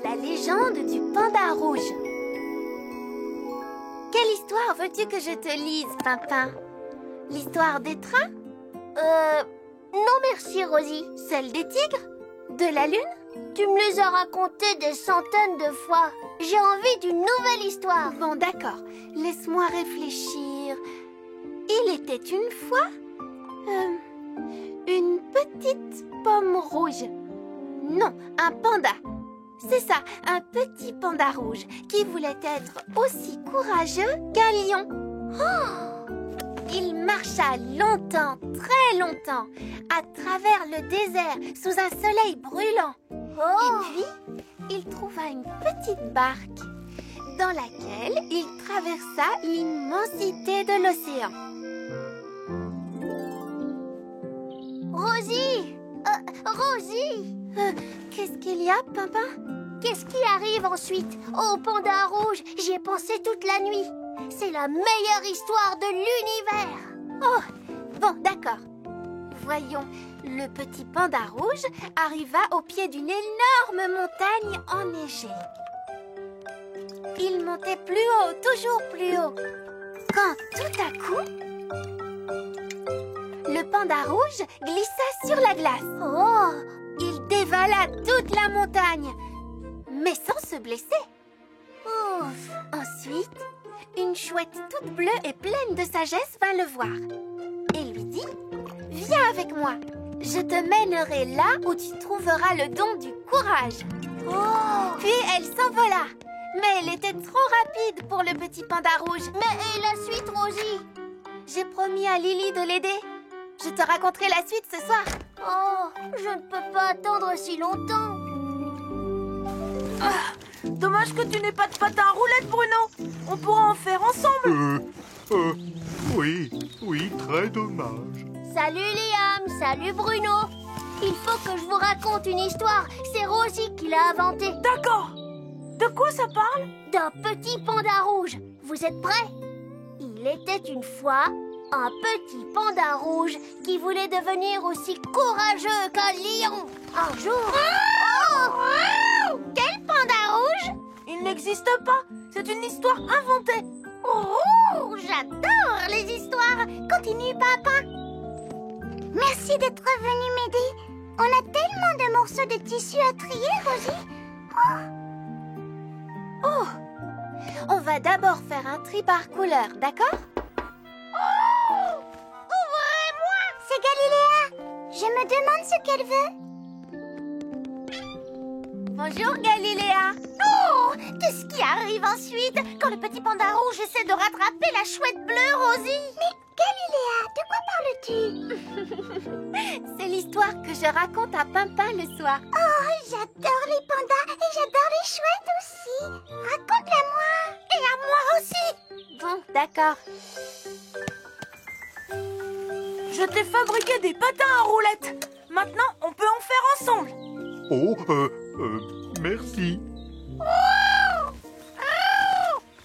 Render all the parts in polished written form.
La légende du panda rouge. Quelle histoire veux-tu que je te lise, Pimpin? L'histoire des trains? Non merci, Rosie. Celle des tigres? De la lune? Tu me les as racontées des centaines de fois. J'ai envie d'une nouvelle histoire. Bon, d'accord. Laisse-moi réfléchir. Il était une fois une petite pomme rouge. Non, un panda. C'est ça, un petit panda rouge qui voulait être aussi courageux qu'un lion. Oh! Il marcha longtemps, très longtemps, à travers le désert sous un soleil brûlant. Et puis, il trouva une petite barque dans laquelle il traversa l'immensité de l'océan. Rosie! Rosie! Qu'est-ce qu'il y a, Pimpin? Qu'est-ce qui arrive ensuite? Oh, panda rouge, j'y ai pensé toute la nuit. C'est la meilleure histoire de l'univers. Oh, bon, d'accord. Voyons, le petit panda rouge arriva au pied d'une énorme montagne enneigée. Il montait plus haut, toujours plus haut, quand tout à coup, le panda rouge glissa sur la glace. Oh! Il dévala toute la montagne, mais sans se blesser. Ouf! Ensuite, une chouette toute bleue et pleine de sagesse vint le voir et lui dit: « Viens avec moi, je te mènerai là où tu trouveras le don du courage. » Oh! Puis elle s'envola, mais elle était trop rapide pour le petit panda rouge. Mais et la suite, Rosie? J'ai promis à Lily de l'aider. Je te raconterai la suite ce soir. Oh, je ne peux pas attendre si longtemps. Ah, dommage que tu n'aies pas de patin à roulettes, Bruno. On pourra en faire ensemble. Oui, très dommage. Salut Liam, salut Bruno. Il faut que je vous raconte une histoire. C'est Rosie qui l'a inventée. D'accord. De quoi ça parle? D'un petit panda rouge. Vous êtes prêts? Il était une fois un petit panda rouge qui voulait devenir aussi courageux qu'un lion. Un jour... Oh! Quel panda rouge? Il n'existe pas. C'est une histoire inventée. Oh, j'adore les histoires. Continue, Pimpin. Merci d'être venu m'aider. On a tellement de morceaux de tissu à trier, Rosie. Oh, on va d'abord faire un tri par couleur, d'accord? Oh! Ouvrez-moi! C'est Galiléa. Je me demande ce qu'elle veut. Bonjour, Galiléa. Oh! Qu'est-ce qui arrive ensuite quand le petit panda rouge essaie de rattraper la chouette bleue, Rosie? Mais Galiléa, de quoi parles-tu? C'est l'histoire que je raconte à Pimpin le soir. Oh, j'adore les pandas et j'adore les chouettes aussi. Raconte-la-moi. Et à moi aussi. Bon, d'accord. Je t'ai fabriqué des patins à roulettes. Maintenant, on peut en faire ensemble. Oh, merci.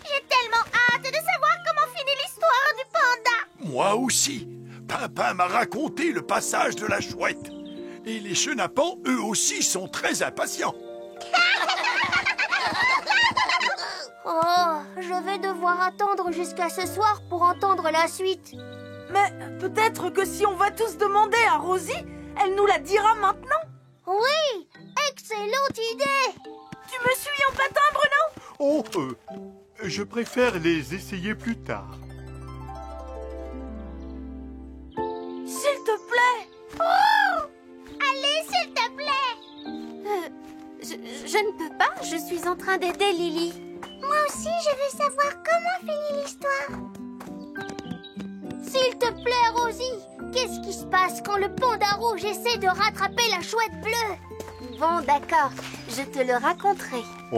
J'ai tellement hâte de savoir comment finit l'histoire du panda. Moi aussi. Pimpin m'a raconté le passage de la chouette. Et les chenapans, eux aussi, sont très impatients. Oh, je vais devoir attendre jusqu'à ce soir pour entendre la suite. Mais peut-être que si on va tous demander à Rosie, elle nous la dira maintenant. Oui, excellente idée. Tu me suis en patin, Bruno? Oh, je préfère les essayer plus tard. S'il te plaît. Oh! Allez, s'il te plaît. Je ne peux pas, je suis en train d'aider Lily. Moi aussi, je veux savoir comment finit l'histoire. S'il te plaît, Rosie, qu'est-ce qui se passe quand le panda rouge essaie de rattraper la chouette bleue? Bon, d'accord, je te le raconterai. Oh.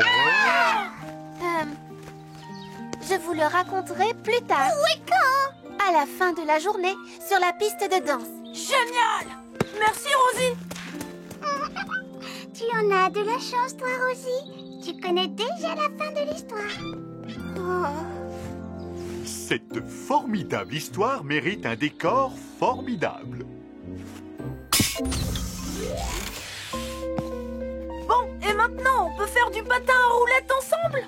Je vous le raconterai plus tard. Oui, quand? À la fin de la journée, sur la piste de danse. Génial. Merci, Rosie. Tu en as de la chance, toi, Rosie. Tu connais déjà la fin de l'histoire. Cette formidable histoire mérite un décor formidable. maintenant, on peut faire du patin à roulettes ensemble?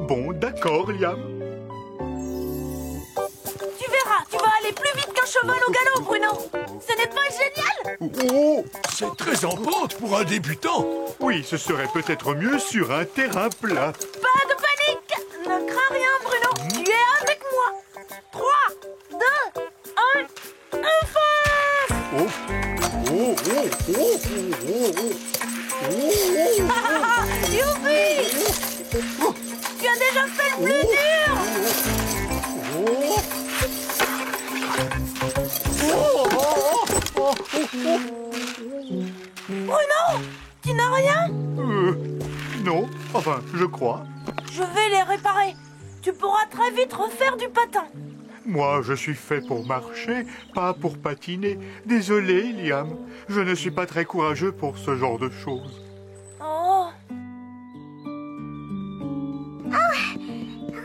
Bon, d'accord, Liam. Tu verras, tu vas aller plus vite qu'un cheval au galop, Bruno. Ce n'est pas génial? Oh, c'est très en pente pour un débutant. Oui, ce serait peut-être mieux sur un terrain plat. Pas de panique! Ne crains rien, Bruno. Tu es avec moi. 3, 2, 1, fonce! Oh, oh, oh, oh, oh, oh, oh, Youpi! Tu as déjà fait le plus dur! Bruno, tu n'as rien? non, enfin, je crois. Je vais les réparer. Tu pourras très vite refaire du patin. Moi, je suis fait pour marcher, pas pour patiner. Désolé, Liam. Je ne suis pas très courageux pour ce genre de choses. Oh,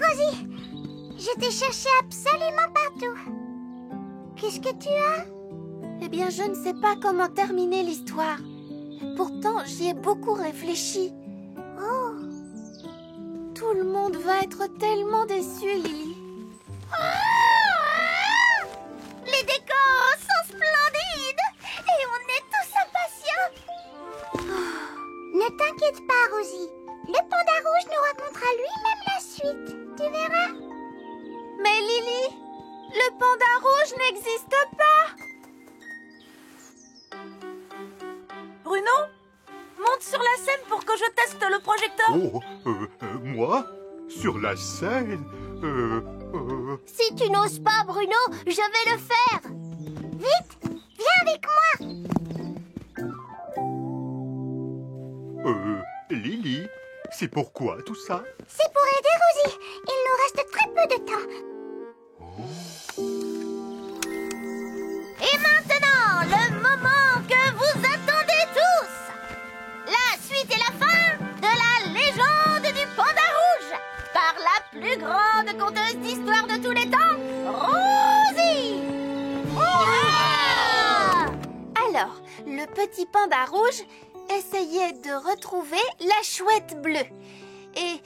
Rosie, je t'ai cherché absolument partout. Qu'est-ce que tu as? Eh bien, je ne sais pas comment terminer l'histoire. Pourtant, j'y ai beaucoup réfléchi. Oh, Tout le monde va être tellement déçu, Lily. les décors sont splendides et on est tous impatients. Ne t'inquiète pas, Rosie. Le panda rouge nous racontera lui-même la suite. Tu verras. Mais Lily, le panda rouge n'existe pas. Bruno, monte sur la scène pour que je teste le projecteur. Oh, moi? Sur la scène? Si tu n'oses pas, Bruno, je vais le faire. Vite, viens avec moi. Lily, c'est pourquoi tout ça? C'est pour aider Rosie. Il nous reste très peu de temps. Et maintenant, le moment que vous attendez tous. La suite et la fin de la légende du panda rouge par la plus grande conteuse d'histoire de tous les temps, Rosie. Alors, le petit panda rouge essayait de retrouver la chouette bleue. Et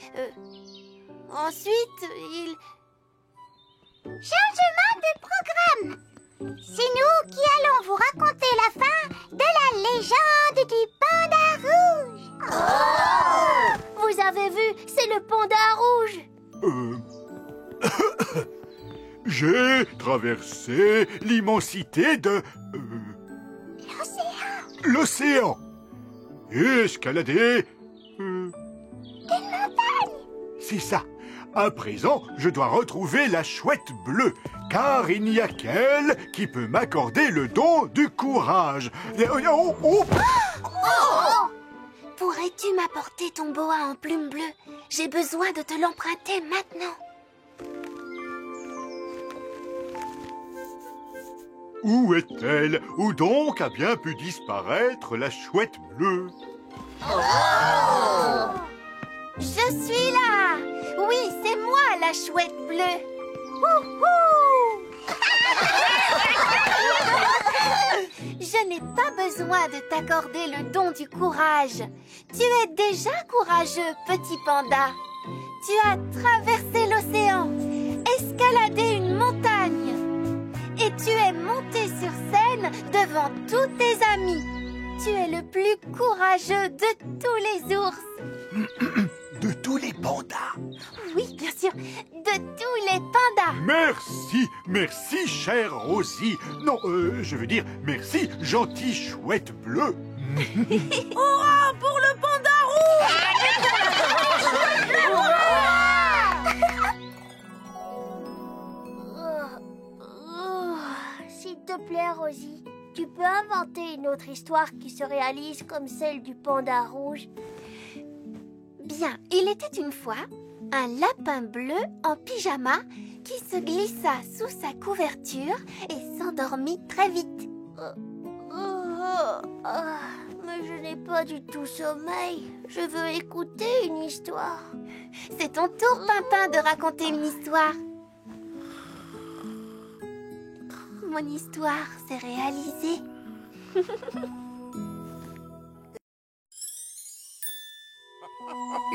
ensuite, il... Changement de programme. C'est nous qui allons vous raconter la fin de la légende du panda rouge. Vous avez vu, c'est le panda rouge. J'ai traversé l'immensité de... l'océan. Escaladé... Une montagne. C'est ça. À présent, je dois retrouver la chouette bleue, car il n'y a qu'elle qui peut m'accorder le don du courage. Pourrais-tu m'apporter ton boa en plume bleue? J'ai besoin de te l'emprunter maintenant. Où est-elle? Où donc a bien pu disparaître la chouette bleue? Je suis là! Oui, c'est moi la chouette bleue. Je n'ai pas besoin de t'accorder le don du courage. Tu es déjà courageux, petit panda. Tu as traversé l'océan, escaladé une montagne. Et tu es monté sur scène devant tous tes amis. Tu es le plus courageux de tous les ours. De tous les pandas. Oui, bien sûr, de tous les pandas. Merci, merci, chère Rosie. Non, je veux dire, merci, gentil chouette bleue. Hurrah pour le panda rouge! S'il te plaît, Rosie, tu peux inventer une autre histoire qui se réalise comme celle du panda rouge? Bien, il était une fois un lapin bleu en pyjama qui se glissa sous sa couverture et s'endormit très vite. Mais je n'ai pas du tout sommeil. Je veux écouter une histoire. C'est ton tour, Pimpin, de raconter une histoire. Mon histoire s'est réalisée.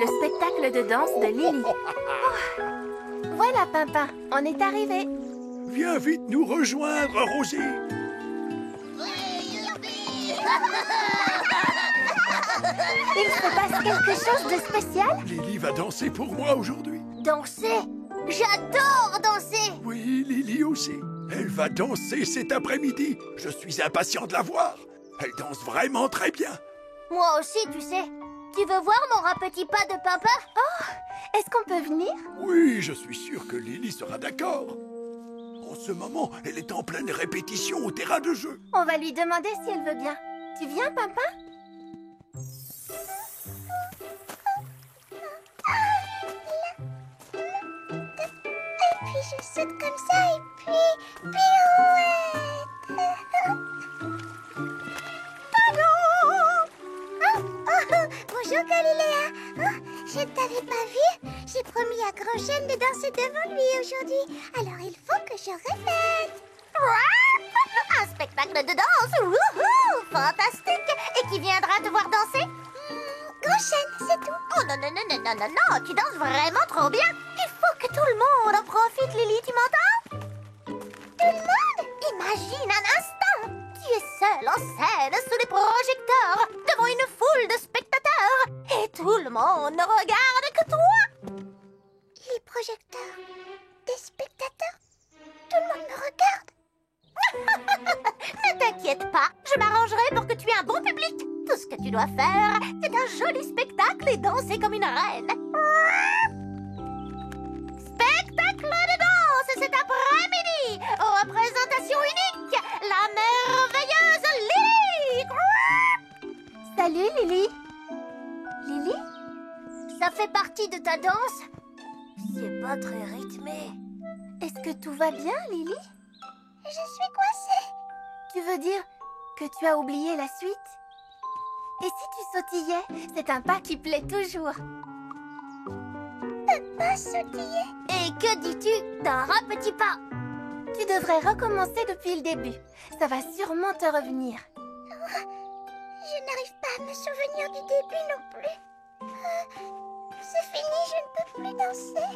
le spectacle de danse de Lily. Oh. Voilà, Pimpin, on est arrivé. Viens vite nous rejoindre, Rosie. Il se passe quelque chose de spécial? Lily va danser pour moi aujourd'hui. Danser? J'adore danser! Oui, Lily aussi. Elle va danser cet après-midi. Je suis impatient de la voir. Elle danse vraiment très bien. Moi aussi, tu sais. Tu veux voir mon rat petit pas de Pimpin? Oh, est-ce qu'on peut venir? Oui, je suis sûr que Lily sera d'accord. En ce moment, elle est en pleine répétition au terrain de jeu. On va lui demander si elle veut bien. Tu viens, Pimpin? Et puis je saute comme ça, et puis pirouette. Bonjour Galilea. Je ne t'avais pas vu. J'ai promis à Grand Chêne de danser devant lui aujourd'hui. Alors il faut que je répète. Un spectacle de danse. Wouhou, fantastique. Et qui viendra te voir danser? Grand Chêne, c'est tout. Oh non, non, non, non, non, non, non. Tu danses vraiment trop bien. Il faut que tout le monde en profite, Lily, tu m'entends? Tout le monde? Imagine un instant. Tu es seule en scène sous les projecteurs, devant une foule de spectateurs. Et tout le monde ne regarde que toi. Les projecteurs? Des spectateurs? Tout le monde me regarde? Ne t'inquiète pas, je m'arrangerai pour que tu aies un bon public. Tout ce que tu dois faire, c'est un joli spectacle et danser comme une reine. Spectacle de danse cet après-midi. Représentation unique, la merveilleuse Lily. Salut, Lily. Lily? Ça fait partie de ta danse? C'est pas très rythmé. Est-ce que tout va bien, Lily? Je suis coincée. Tu veux dire que tu as oublié la suite? Et si tu sautillais? C'est un pas qui plaît toujours. Pas sautiller. Et que dis-tu d'un rat petit pas? Tu devrais recommencer depuis le début. Ça va sûrement te revenir. Je n'arrive pas à me souvenir du début non plus. C'est fini, je ne peux plus danser.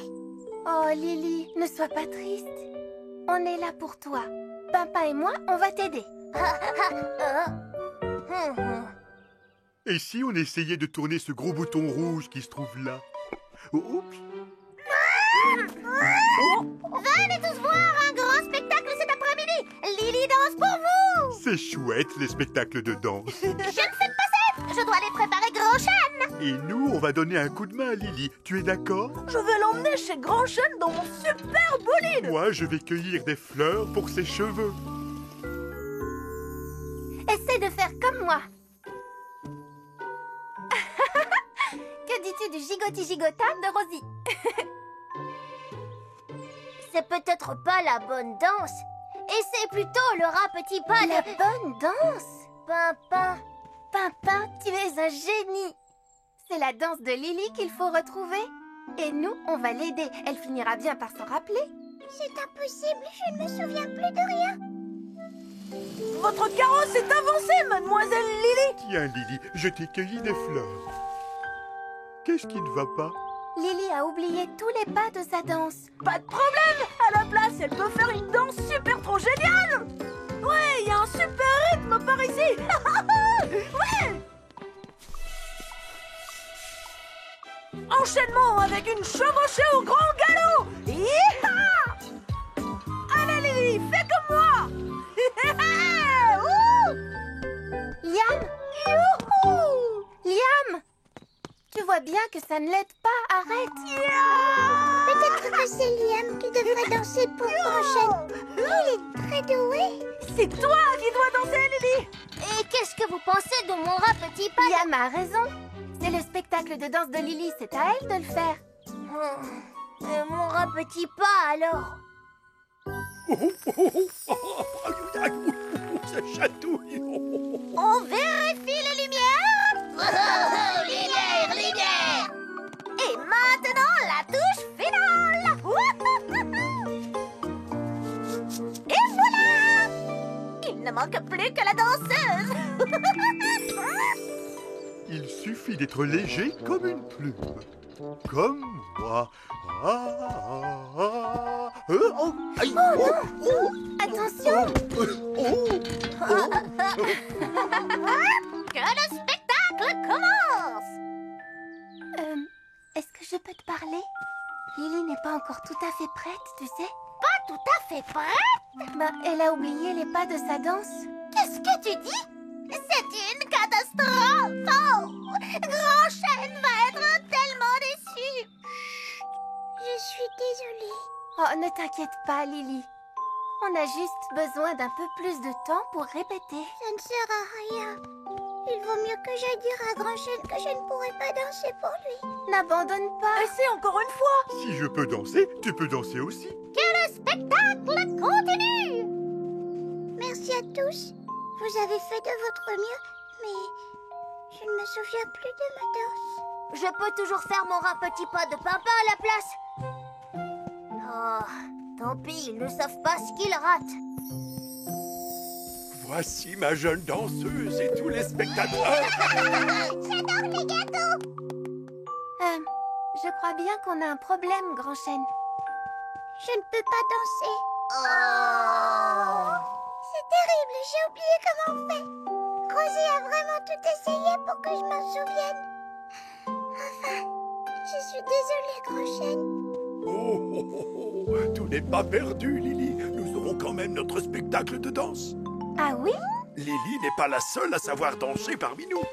Oh, Lily, ne sois pas triste. On est là pour toi. Papa et moi, on va t'aider. Et si on essayait de tourner ce gros bouton rouge qui se trouve là? Oups! Venez tous voir un grand spectacle cet après-midi. Lily danse pour vous. C'est chouette, les spectacles de danse. Je ne fais pas ça. Je dois les préparer Grand Chêne. Et nous, on va donner un coup de main à Lily. Tu es d'accord? Je vais l'emmener chez Grand Chêne dans mon super bolide. Moi, je vais cueillir des fleurs pour ses cheveux. Essaie de faire comme moi. Que dis-tu du gigoti-gigotable de Rosie? C'est peut-être pas la bonne danse. Et c'est plutôt le rat petit pas La de bonne danse? Pimpin. Pimpin, tu es un génie. C'est la danse de Lily qu'il faut retrouver. Et nous, on va l'aider. Elle finira bien par s'en rappeler. C'est impossible, je ne me souviens plus de rien. Votre carrosse est avancé, mademoiselle Lily. Tiens, Lily, je t'ai cueilli des fleurs. Qu'est-ce qui ne va pas? Lily a oublié tous les pas de sa danse. Pas de problème. À la place, elle peut faire une danse super trop géniale. Ouais, il y a un super rythme par ici. Ouais. Enchaînement avec une chevauchée au grand galop. Hi-ha! Allez Lily, fais comme moi. Liam! Youhou! Liam! Tu vois bien que ça ne l'aide pas. Arrête! Peut-être que c'est Liam qui devrait danser pour Grand Chêne. Il est très doué. C'est toi qui dois danser, Lily. Et qu'est-ce que vous pensez de mon rat petit pas? Liam a raison. C'est le spectacle de danse de Lily. C'est à elle de le faire. Et mon rat petit pas alors? Ça chatouille. On vérifie les lumières. Lumière, lumière. Et maintenant la touche finale. Et voilà. Il ne manque plus que la danseuse. Il suffit d'être léger comme une plume. Comme moi. Oh, aïe, Attention! Que le spectacle commence! Est-ce que je peux te parler? Lily n'est pas encore tout à fait prête, tu sais. Pas tout à fait prête? Bah, elle a oublié les pas de sa danse. Qu'est-ce que tu dis? C'est une catastrophe! Oh! Grand Chêne va être tellement déçu! Je suis désolée. Oh, ne t'inquiète pas, Lily. On a juste besoin d'un peu plus de temps pour répéter. Ça ne sert à rien. Il vaut mieux que j'aille dire à Grand Chêne que je ne pourrai pas danser pour lui. N'abandonne pas. Essaie encore une fois. si je peux danser, tu peux danser aussi. Que le spectacle continue! Merci à tous. Vous avez fait de votre mieux, mais je ne me souviens plus de ma danse. Je peux toujours faire mon petit pas de papa à la place. Oh, tant pis, ils ne savent pas ce qu'ils ratent. Voici ma jeune danseuse et tous les spectateurs. J'adore les gâteaux. Je crois bien qu'on a un problème, Grand Chêne. Je ne peux pas danser. Oh. C'est terrible, j'ai oublié comment on fait. Rosie a vraiment tout essayé pour que je m'en souvienne. Enfin, je suis désolée, Grand Chêne. Tout n'est pas perdu, Lily. Nous aurons quand même notre spectacle de danse. Ah oui? Lily n'est pas la seule à savoir danser parmi nous.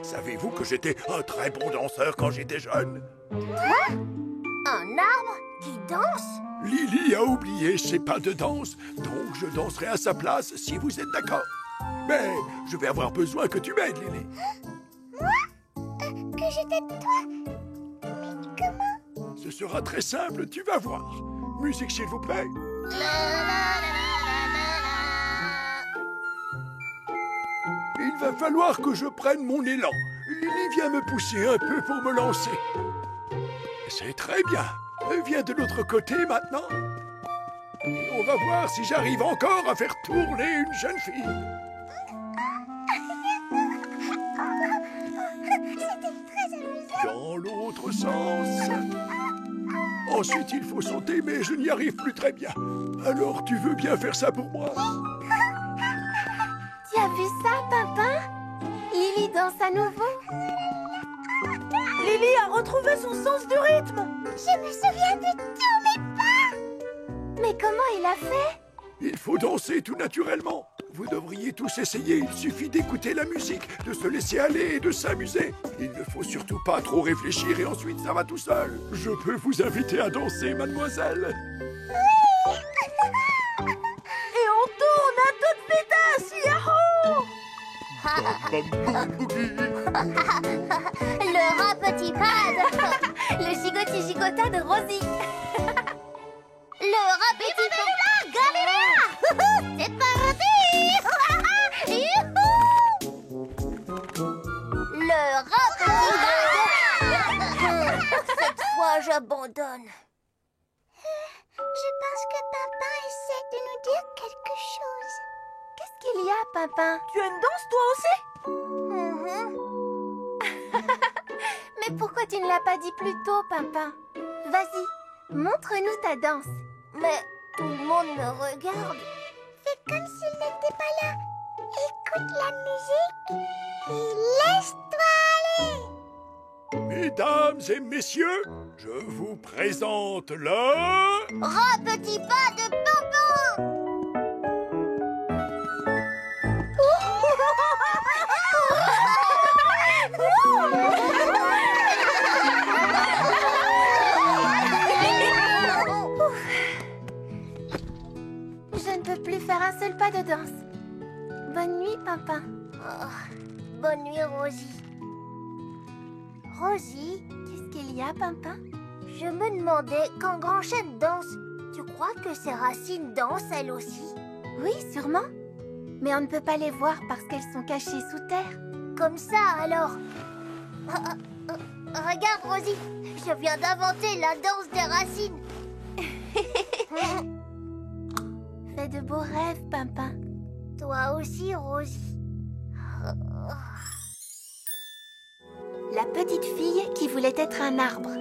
Savez-vous que j'étais un très bon danseur quand j'étais jeune? Un arbre qui danse? Lily a oublié ses pas de danse, donc je danserai à sa place si vous êtes d'accord. Mais je vais avoir besoin que tu m'aides, Lily. Que je t'aide toi? Mais comment? Ce sera très simple, tu vas voir. Musique, s'il vous plaît. Il va falloir que je prenne mon élan. Lily vient me pousser un peu pour me lancer. C'est très bien. Viens de l'autre côté maintenant. Et on va voir si j'arrive encore à faire tourner une jeune fille. C'était très amusant. Dans l'autre sens. Ensuite, il faut sauter, mais je n'y arrive plus très bien. Alors, tu veux bien faire ça pour moi? Tu as vu ça, Pimpin? Lily danse à nouveau. Lily a retrouvé son sens du rythme. Je me souviens de tous mes pas. Mais comment il a fait? Il faut danser tout naturellement. Vous devriez tous essayer. Il suffit d'écouter la musique, de se laisser aller et de s'amuser. Il ne faut surtout pas trop réfléchir et ensuite ça va tout seul. Je peux vous inviter à danser, mademoiselle. Et on tourne à toute vitesse. Yahoo! Le rat petit pad. Le gigoti-gigota de Rosie. Le rat petit pad. Galera. C'est parti. Youhou. Le rat petit pad. Cette fois, j'abandonne. Je pense que papa essaie de nous dire quelque chose. Qu'est-ce qu'il y a, Pimpin? Tu as une danse toi aussi? Mais pourquoi tu ne l'as pas dit plus tôt, Pimpin? Vas-y, montre-nous ta danse. Mais tout le monde me regarde. Fais comme s'il n'était pas là. Écoute la musique et laisse-toi aller. Mesdames et messieurs, je vous présente le... Rat petit pas de Pimpin. Je ne peux plus faire un seul pas de danse. Bonne nuit, Pimpin. Oh, bonne nuit, Rosie. Rosie, Qu'est-ce qu'il y a, Pimpin? je me demandais, quand Grand Chêne danse, tu crois que ses racines dansent elles aussi? Oui, sûrement. Mais on ne peut pas les voir parce qu'elles sont cachées sous terre. Comme ça, alors. Regarde, Rosie, je viens d'inventer la danse des racines. Fais de beaux rêves, Pimpin. Toi aussi, Rosie. la petite fille qui voulait être un arbre.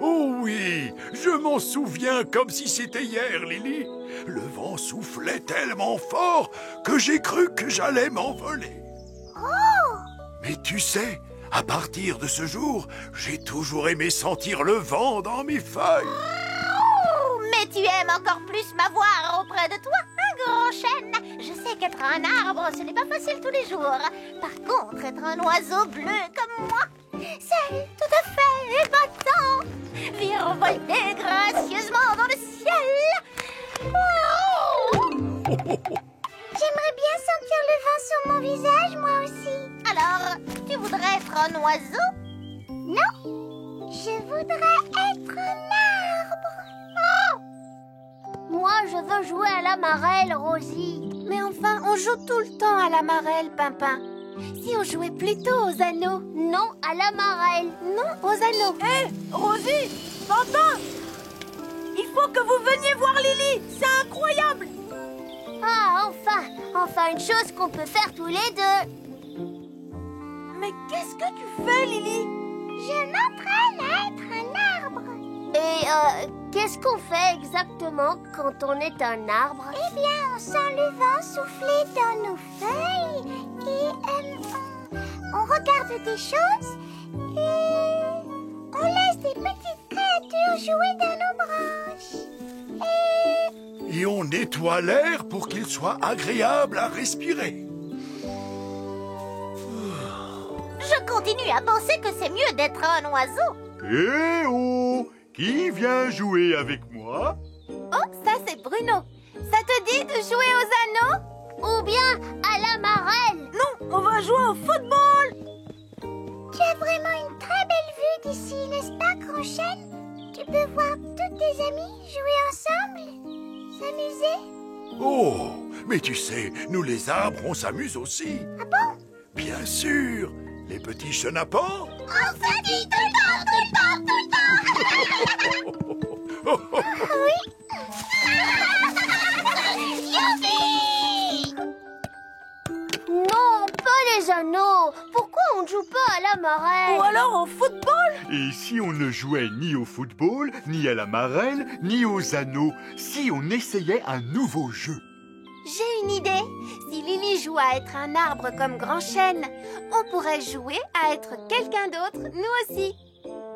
Oh oui, je m'en souviens comme si c'était hier, Lily. Le vent soufflait tellement fort que j'ai cru que j'allais m'envoler. Mais tu sais, à partir de ce jour, j'ai toujours aimé sentir le vent dans mes feuilles. Mais tu aimes encore plus m'avoir auprès de toi, un grand chêne. Je sais qu'être un arbre, ce n'est pas facile tous les jours. Par contre, être un oiseau bleu comme moi, c'est tout à fait épatant. Virevolter gracieusement dans le ciel. J'aimerais bien sentir le vent sur mon visage, moi aussi. Alors, tu voudrais être un oiseau? Non, je voudrais être un arbre. Moi, je veux jouer à la marelle, Rosie. Mais enfin, on joue tout le temps à la marelle, Pimpin. Si on jouait plutôt aux anneaux. Non, à la marelle. Non, aux anneaux. Hé, Rosie, Pimpin, il faut que vous veniez voir Lily. C'est incroyable. Ah, enfin une chose qu'on peut faire tous les deux. Mais qu'est-ce que tu fais, Lily? Je m'entraîne à être un arbre. Et qu'est-ce qu'on fait exactement quand on est un arbre? Eh bien, on sent le vent souffler dans nos feuilles et on regarde des choses et on laisse des petites créatures jouer dans nos branches. Et on nettoie l'air pour qu'il soit agréable à respirer. Je continue à penser que c'est mieux d'être un oiseau. Eh oh! Qui vient jouer avec moi? Oh, ça c'est Bruno. Ça te dit de jouer aux anneaux? Ou bien à la marelle. Non, on va jouer au football. Tu as vraiment une très belle vue d'ici, n'est-ce pas, Grand Chêne? Tu peux voir tous tes amis jouer ensemble, s'amuser. Oh, mais tu sais, nous les arbres, on s'amuse aussi. Ah bon? Bien sûr, les petits chenapans. On se dit tout le temps, tout le temps, tout le temps. Oui. Youpi! Non, pas les anneaux. Pourquoi on ne joue pas à la marelle? Ou alors au football. Et si on ne jouait ni au football, ni à la marelle, ni aux anneaux, si on essayait un nouveau jeu? J'ai une idée. Si Lily joue à être un arbre comme Grand Chêne, on pourrait jouer à être quelqu'un d'autre, nous aussi.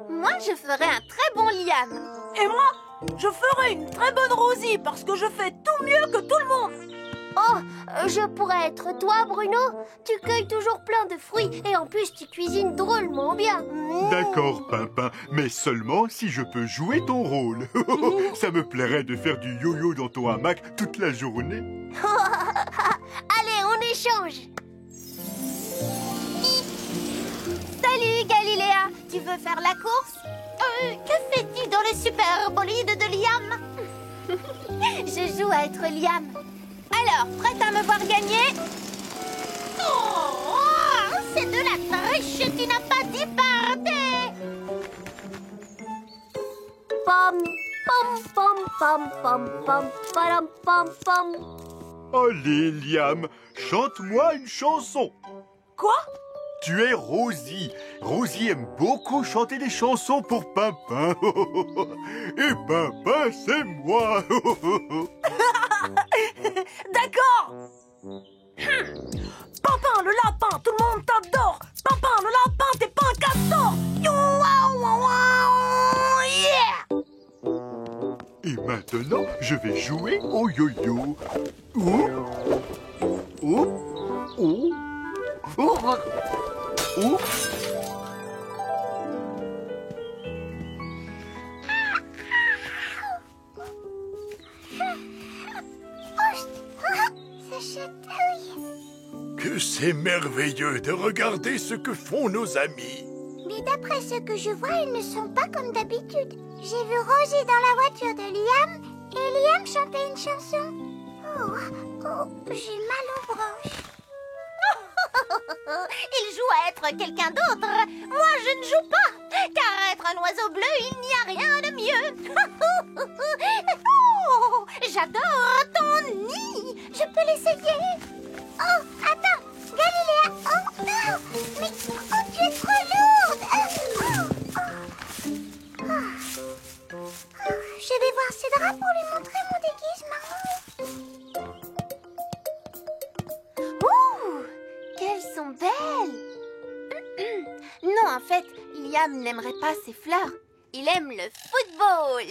Moi, je ferais un très bon Liam. Et moi, je ferai une très bonne Rosie parce que je fais tout mieux que tout le monde. Oh, je pourrais être toi, Bruno. Tu cueilles toujours plein de fruits et en plus tu cuisines drôlement bien. D'accord, Pimpin, mais seulement si je peux jouer ton rôle. Ça me plairait de faire du yo-yo dans ton hamac toute la journée. Allez, on échange. Salut, Galiléa. Tu veux faire la course? Que fais-tu dans le super bolide de Liam? Je joue à être Liam. Alors, prête à me voir gagner? Oh, c'est de la triche, tu n'as pas dit pardon. Pam, pam, pam, pam, pam, pam, pam, pam, pam. Allez, Liam, chante-moi une chanson. Quoi? Tu es Rosie. Rosie aime beaucoup chanter des chansons pour Pimpin. Et Pimpin, c'est moi. D'accord. Pimpin le lapin, tout le monde t'adore. Pimpin le lapin, t'es pas un castor. Yo, waouh, waouh, waouh, yeah. Et maintenant, je vais jouer au yo-yo. Oh, oh, oh, oh, oh. Ça chatouille. Que c'est merveilleux de regarder ce que font nos amis. Mais d'après ce que je vois, ils ne sont pas comme d'habitude. J'ai vu Rosie dans la voiture de Liam et Liam chantait une chanson. Oh, j'ai mal aux branches. Il joue à être quelqu'un d'autre. Moi, je ne joue pas. Car être un oiseau bleu, il n'y a rien de mieux. Oh, j'adore ton nid. Je peux l'essayer. Oh, attends, Galiléa. Oh, fait, Liam n'aimerait pas ces fleurs. Il aime le football.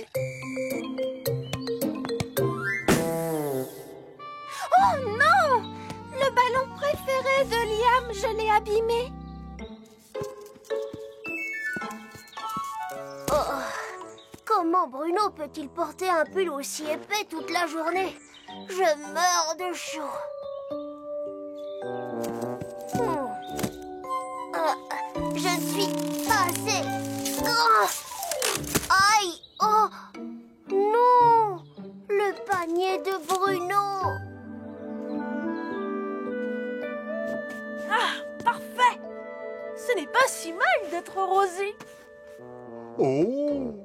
Oh non! Le ballon préféré de Liam, je l'ai abîmé. Oh, comment Bruno peut-il porter un pull aussi épais toute la journée? Je meurs de chaud. Je ne suis pas assez. Aïe! Oh! Non! Le panier de Bruno! Ah, parfait! Ce n'est pas si mal d'être Rosie. Oh,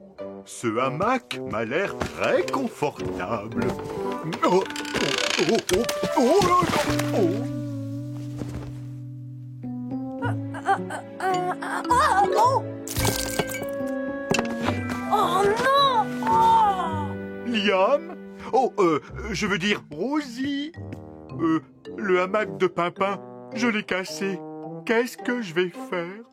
ce hamac m'a l'air très confortable. Oh, oh, oh, oh, oh, oh, oh. Oh! Oh non! Oh! Liam? Oh, je veux dire Rosie. Le hamac de Pimpin, je l'ai cassé. Qu'est-ce que je vais faire?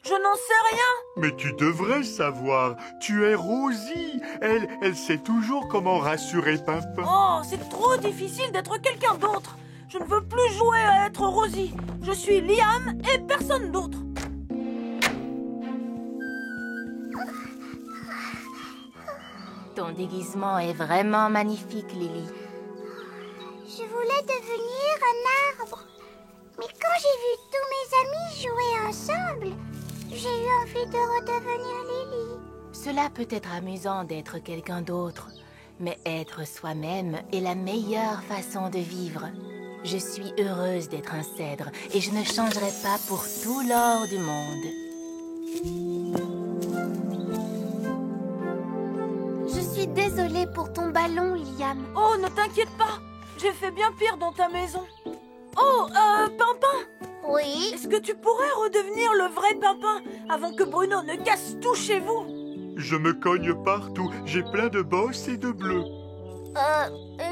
Je n'en sais rien. Mais tu devrais savoir. Tu es Rosie. Elle sait toujours comment rassurer Pimpin. Oh, c'est trop difficile d'être quelqu'un d'autre. Je ne veux plus jouer à être Rosie. Je suis Liam et personne d'autre. Ton déguisement est vraiment magnifique, Lily. Je voulais devenir un arbre. Mais quand j'ai vu tous mes amis jouer ensemble, j'ai eu envie de redevenir Lily. Cela peut être amusant d'être quelqu'un d'autre, mais être soi-même est la meilleure façon de vivre. Je suis heureuse d'être un cèdre et je ne changerai pas pour tout l'or du monde. Je suis désolée pour ton ballon, Liam. Oh, ne t'inquiète pas. J'ai fait bien pire dans ta maison. Oh, Pimpin, Oui? est-ce que tu pourrais redevenir le vrai Pimpin avant que Bruno ne casse tout chez vous? Je me cogne partout. J'ai plein de bosses et de bleus.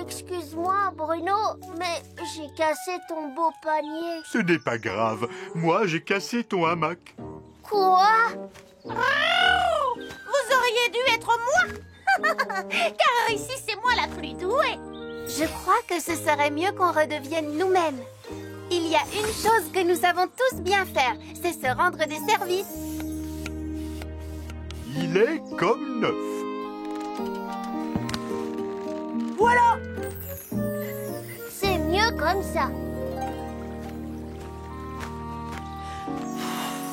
Excuse-moi, Bruno, mais j'ai cassé ton beau panier. Ce n'est pas grave. Moi, j'ai cassé ton hamac. Quoi? Vous auriez dû être moi. Car ici, c'est moi la plus douée. Je crois que ce serait mieux qu'on redevienne nous-mêmes. Il y a une chose que nous savons tous bien faire, c'est se rendre des services. Il est comme neuf. Voilà. C'est mieux comme ça.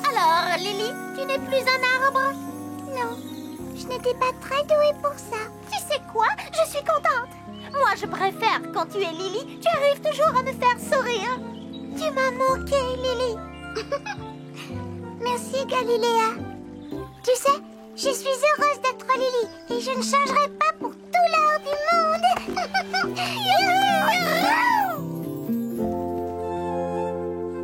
Alors, Lily, tu n'es plus un arbre? Non, je n'étais pas très douée pour ça. Tu sais quoi? Je suis contente. Moi, je préfère quand tu es Lily, tu arrives toujours à me faire sourire. Tu m'as manqué, Lily. Merci, Galiléa. Tu sais, je suis heureuse d'être Lily et je ne changerai pas pour tout l'or du monde.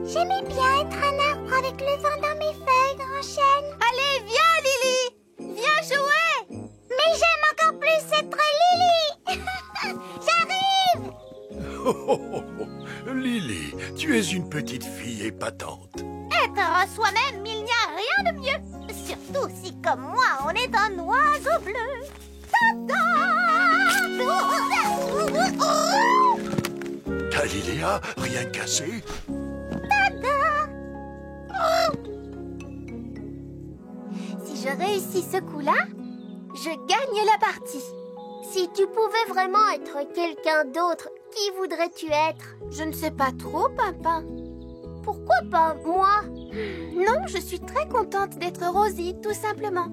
J'aimais bien être un arbre avec le vent dans mes feuilles grand chêne. Allez, viens, Lily. Viens jouer. Mais j'aime encore plus être Lily. J'arrive. Oh, oh, oh, oh. Lily, tu es une petite fille épatante. Être soi-même, il n'y a rien de mieux. Surtout si, comme moi, on est un oiseau bleu. Galiléa, rien cassé? Si je réussis ce coup-là, je gagne la partie. Si tu pouvais vraiment être quelqu'un d'autre, qui voudrais-tu être? Je ne sais pas trop, Pimpin. Pourquoi pas moi? Non, je suis très contente d'être Rosie, tout simplement.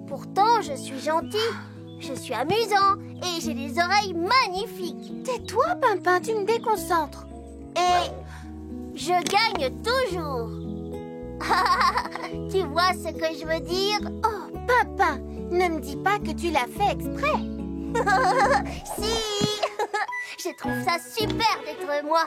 Pourtant, je suis gentille, je suis amusant et j'ai des oreilles magnifiques. Tais-toi, Pimpin, tu me déconcentres. Et je gagne toujours. Tu vois ce que je veux dire? Oh, Pimpin, ne me dis pas que tu l'as fait exprès. Si. Je trouve ça super d'être moi.